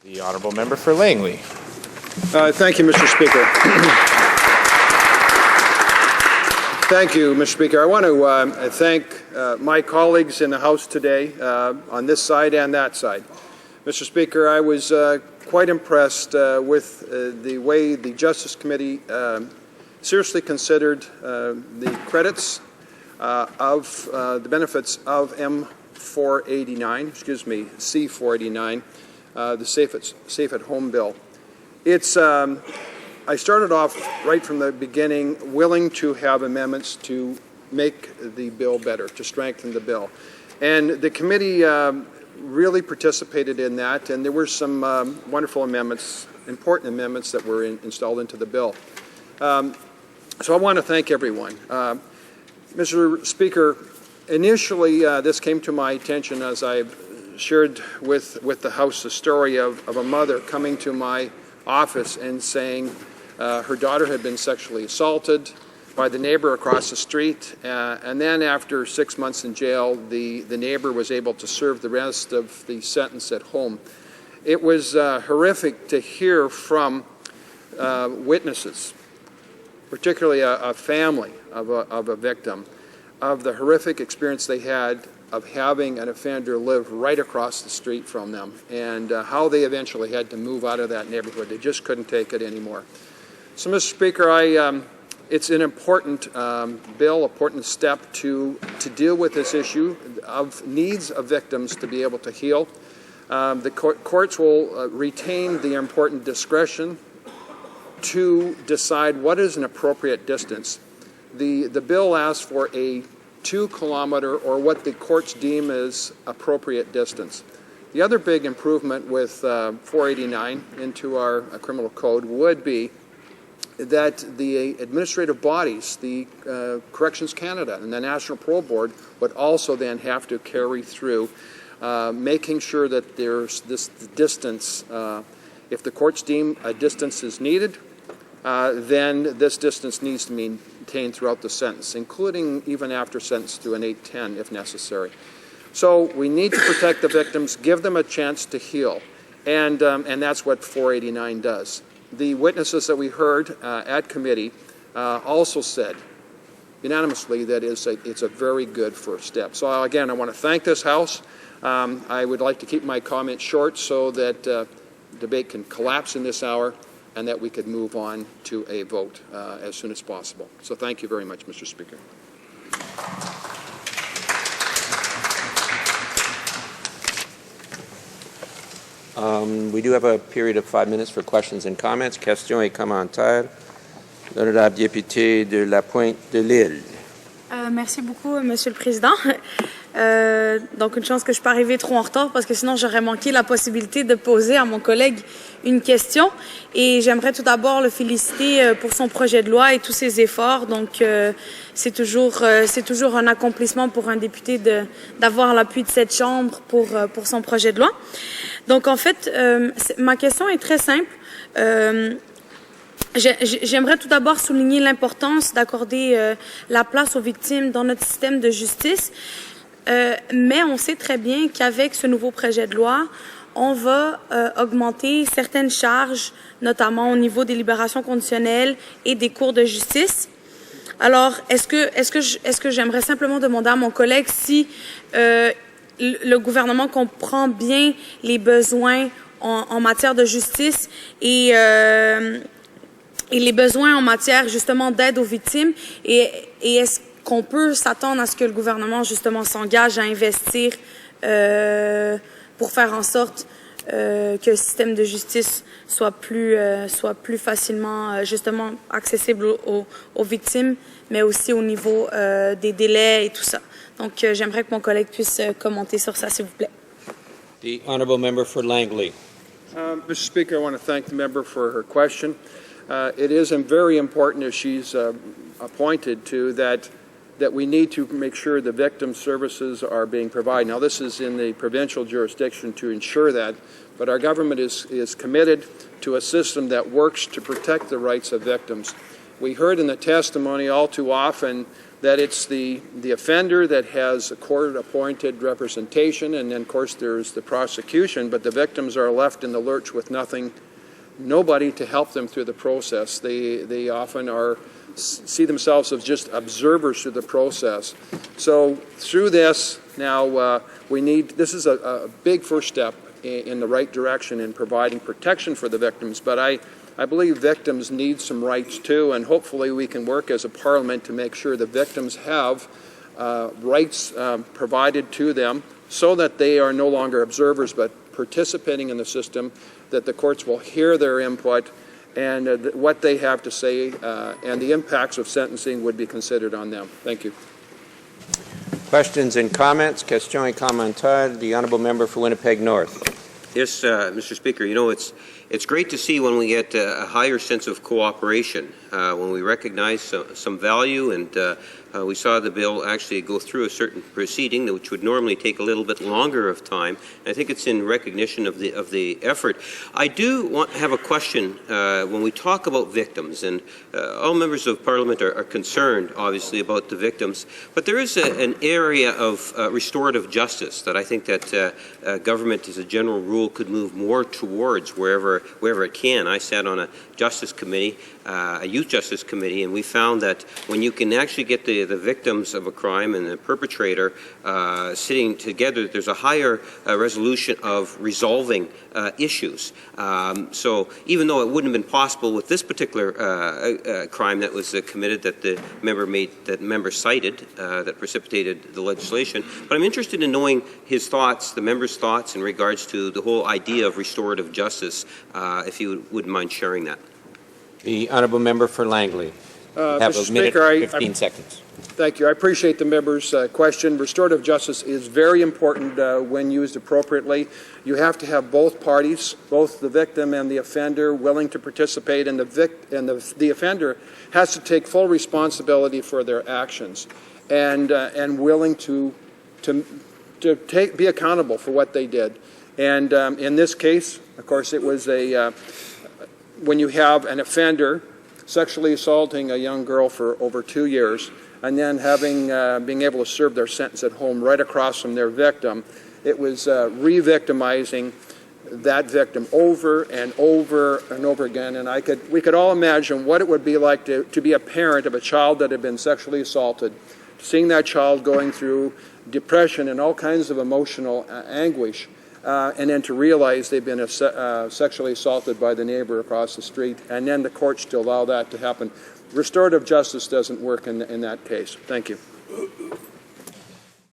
The Honourable Member for Langley. Thank you, Mr. Speaker. Thank you, Mr. Speaker. I want to thank my colleagues in the House today on this side and that side. Mr. Speaker, I was quite impressed with the way the Justice Committee seriously considered the credits of the benefits of C-489, the Safe at Home bill. I started off right from the beginning willing to have amendments to make the bill better, to strengthen the bill. And the committee really participated in that, and there were some wonderful amendments, important amendments that were installed into the bill. So I want to thank everyone. Mr. Speaker, initially this came to my attention as I shared with the House the story of a mother coming to my office and saying her daughter had been sexually assaulted by the neighbor across the street, and then after 6 months in jail, the neighbor was able to serve the rest of the sentence at home. It was horrific to hear from witnesses, particularly a family of a victim, of the horrific experience they had of having an offender live right across the street from them, and how they eventually had to move out of that neighborhood. They just couldn't take it anymore. So, Mr. Speaker, it's an important bill, important step to deal with this issue of needs of victims to be able to heal. The courts will retain the important discretion to decide what is an appropriate distance. The bill asks for a 2-kilometer, or what the courts deem as appropriate distance. The other big improvement with 489 into our criminal code would be that the administrative bodies, the Corrections Canada and the National Parole Board, would also then have to carry through making sure that there's this distance. If the courts deem a distance is needed, then this distance needs to be maintained throughout the sentence, including even after sentence to an 810 if necessary. So we need to protect the victims, give them a chance to heal, and that's what 489 does. The witnesses that we heard at committee also said unanimously that it's a very good first step. So again, I want to thank this House. I would like to keep my comments short so that debate can collapse in this hour, and that we could move on to a vote as soon as possible. So thank you very much, Mr. Speaker. We do have a period of 5 minutes for questions and comments. Questions et commentaires. L'honorable député de la Pointe-de-l'Île. Merci beaucoup, Monsieur le Président. Donc, une chance que je ne suis pas arrivée trop en retard parce que sinon, j'aurais manqué la possibilité de poser à mon collègue une question. Et j'aimerais tout d'abord le féliciter pour son projet de loi et tous ses efforts. Donc, c'est toujours un accomplissement pour un député d'avoir l'appui de cette Chambre pour son projet de loi. Donc, en fait, ma question est très simple. J'aimerais tout d'abord souligner l'importance d'accorder la place aux victimes dans notre système de justice, mais on sait très bien qu'avec ce nouveau projet de loi, on va augmenter certaines charges, notamment au niveau des libérations conditionnelles et des cours de justice. Alors, est-ce que j'aimerais simplement demander à mon collègue si le gouvernement comprend bien les besoins en matière de justice et les besoins en matière justement d'aide aux victimes et est-ce qu'on peut s'attendre à ce que le gouvernement justement s'engage à investir pour faire en sorte que le système de justice soit plus facilement justement accessible aux victimes, mais aussi au niveau des délais et tout ça. Donc j'aimerais que mon collègue puisse commenter sur ça, s'il vous plaît. The Honourable Member for Langley. Mr. Speaker, I want to thank the member for her question. It is very important, as she's pointed to, that we need to make sure the victim services are being provided. Now, this is in the provincial jurisdiction to ensure that, but our government is committed to a system that works to protect the rights of victims. We heard in the testimony all too often that it's the offender that has a court-appointed representation, and then, of course, there's the prosecution, but the victims are left in the lurch with nobody to help them through the process. They often see themselves as just observers through the process. So through this, now this is a big first step in the right direction in providing protection for the victims, but I believe victims need some rights too, and hopefully we can work as a parliament to make sure the victims have rights provided to them so that they are no longer observers but participating in the system, that the courts will hear their input and what they have to say, and the impacts of sentencing would be considered on them. Thank you. Questions and comments? Question et commentaire. The honourable member for Winnipeg North. Yes, Mr. Speaker, you know, it's great to see when we get a higher sense of cooperation, when we recognize some value, and we saw the bill actually go through a certain proceeding which would normally take a little bit longer of time. I think it's in recognition of the effort. I do have a question when we talk about victims, and all members of Parliament are concerned, obviously, about the victims, but there is an area of restorative justice that I think that government, as a general rule, could move more towards wherever it can. I sat on a justice committee, a youth justice committee, and we found that when you can actually get the victims of a crime and the perpetrator sitting together, there's a higher resolution of resolving issues. So even though it wouldn't have been possible with this particular crime that was committed that the member cited that precipitated the legislation, but I'm interested in knowing his thoughts, the member's thoughts in regards to the whole idea of restorative justice, if you wouldn't mind sharing that. The honourable member for Langley. Have Mr. a minute, Speaker, 15 seconds. Thank you. I appreciate the member's question. Restorative justice is very important when used appropriately. You have to have both parties, both the victim and the offender, willing to participate, and the offender has to take full responsibility for their actions and willing to be accountable for what they did. And in this case, of course, it was when you have an offender sexually assaulting a young girl for over 2 years, and then being able to serve their sentence at home right across from their victim, it was re-victimizing that victim over and over and over again. And we could all imagine what it would be like to be a parent of a child that had been sexually assaulted, seeing that child going through depression and all kinds of emotional anguish. And then to realize they've been sexually assaulted by the neighbor across the street, and then the courts to allow that to happen. Restorative justice doesn't work in that case. Thank you.